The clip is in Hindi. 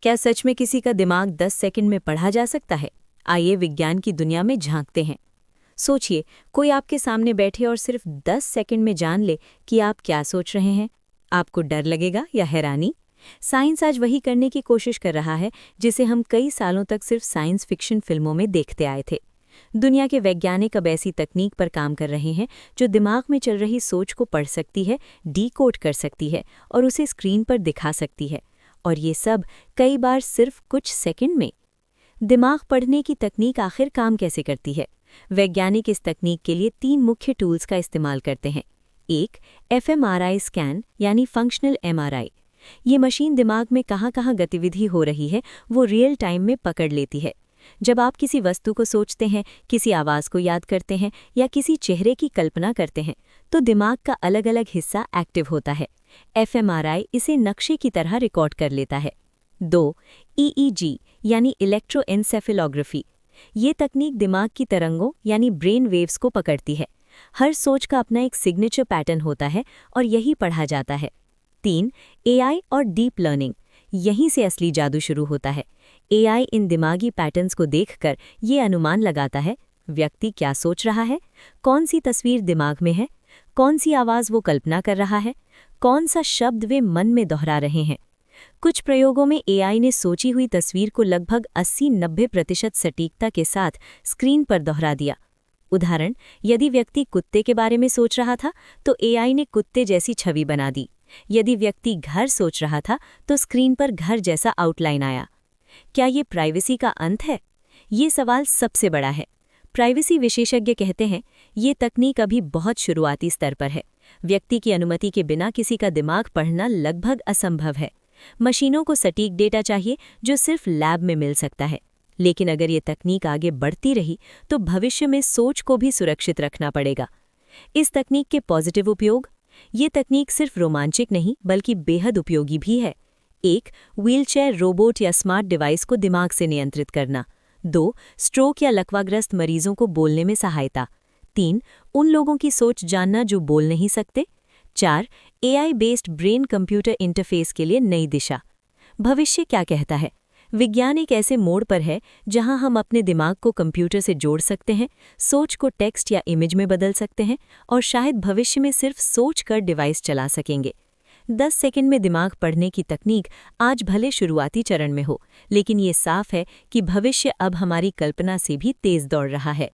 क्या सच में किसी का दिमाग 10 सेकंड में पढ़ा जा सकता है? आइए विज्ञान की दुनिया में झांकते हैं। सोचिए, कोई आपके सामने बैठे और सिर्फ 10 सेकंड में जान ले कि आप क्या सोच रहे हैं। आपको डर लगेगा या हैरानी? साइंस आज वही करने की कोशिश कर रहा है जिसे हम कई सालों तक सिर्फ साइंस फिक्शन फिल्मों में देखते आए थे। दुनिया के वैज्ञानिक अब ऐसी तकनीक पर काम कर रहे हैं जो दिमाग में चल रही सोच को पढ़ सकती है, डीकोड कर सकती है और उसे स्क्रीन पर दिखा सकती है। और ये सब कई बार सिर्फ कुछ सेकंड में। दिमाग पढ़ने की तकनीक आखिर काम कैसे करती है? वैज्ञानिक इस तकनीक के लिए 3 मुख्य टूल्स का इस्तेमाल करते हैं। एक, एफएमआरआई स्कैन यानी फंक्शनल एमआरआई। ये मशीन दिमाग में कहाँ गतिविधि हो रही है वो रियल टाइम में पकड़ लेती है। जब आप किसी वस्तु को सोचते हैं, किसी आवाज़ को याद करते हैं या किसी चेहरे की कल्पना करते हैं, तो दिमाग का अलग-अलग हिस्सा एक्टिव होता है। एफएमआरआई इसे नक्शे की तरह रिकॉर्ड कर लेता है। 2, ईईजी यानी इलेक्ट्रोएन्सेफेलोग्राफी। ये तकनीक दिमाग की तरंगों यानी ब्रेन वेव्स को पकड़ती है। हर सोच का अपना एक सिग्नेचर पैटर्न होता है और यही पढ़ा जाता है। 3, एआई और डीप लर्निंग। यहीं से असली जादू शुरू होता है। एआई इन दिमागी पैटर्न्स को देखकर ये अनुमान लगाता है व्यक्ति क्या सोच रहा है, कौन सी तस्वीर दिमाग में है, कौन सी आवाज़ वो कल्पना कर रहा है, कौन सा शब्द वे मन में दोहरा रहे हैं। कुछ प्रयोगों में एआई ने सोची हुई तस्वीर को लगभग 80-90% सटीकता के साथ स्क्रीन पर दोहरा दिया। उदाहरण, यदि व्यक्ति कुत्ते के बारे में सोच रहा था तो एआई ने कुत्ते जैसी छवि बना दी। यदि व्यक्ति घर सोच रहा था तो स्क्रीन पर घर जैसा आउटलाइन आया। क्या ये प्राइवेसी का अंत है? ये सवाल सबसे बड़ा है। प्राइवेसी विशेषज्ञ कहते हैं ये तकनीक अभी बहुत शुरुआती स्तर पर है। व्यक्ति की अनुमति के बिना किसी का दिमाग पढ़ना लगभग असंभव है। मशीनों को सटीक डेटा चाहिए जो सिर्फ लैब में मिल सकता है। लेकिन अगर ये तकनीक आगे बढ़ती रही तो भविष्य में सोच को भी सुरक्षित रखना पड़ेगा। इस तकनीक के पॉजिटिव उपयोग। ये तकनीक सिर्फ रोमांचक नहीं बल्कि बेहद उपयोगी भी है। 1, व्हीलचेयर रोबोट या स्मार्ट डिवाइस को दिमाग से नियंत्रित करना। 2, स्ट्रोक या लकवाग्रस्त मरीजों को बोलने में सहायता। 3, उन लोगों की सोच जानना जो बोल नहीं सकते। 4, AI based brain computer interface के लिए नई दिशा। भविष्य क्या कहता है? विज्ञान एक ऐसे मोड़ पर है जहां हम अपने दिमाग को कंप्यूटर से जोड़ सकते हैं, सोच को टेक्स्ट या इमेज में बदल सकते हैं और शायद भविष्य में सिर्फ सोच कर डिवाइस चला सकेंगे। 10 सेकंड में दिमाग पढ़ने की तकनीक आज भले शुरुआती चरण में हो, लेकिन ये साफ है कि भविष्य अब हमारी कल्पना से भी तेज दौड़ रहा है।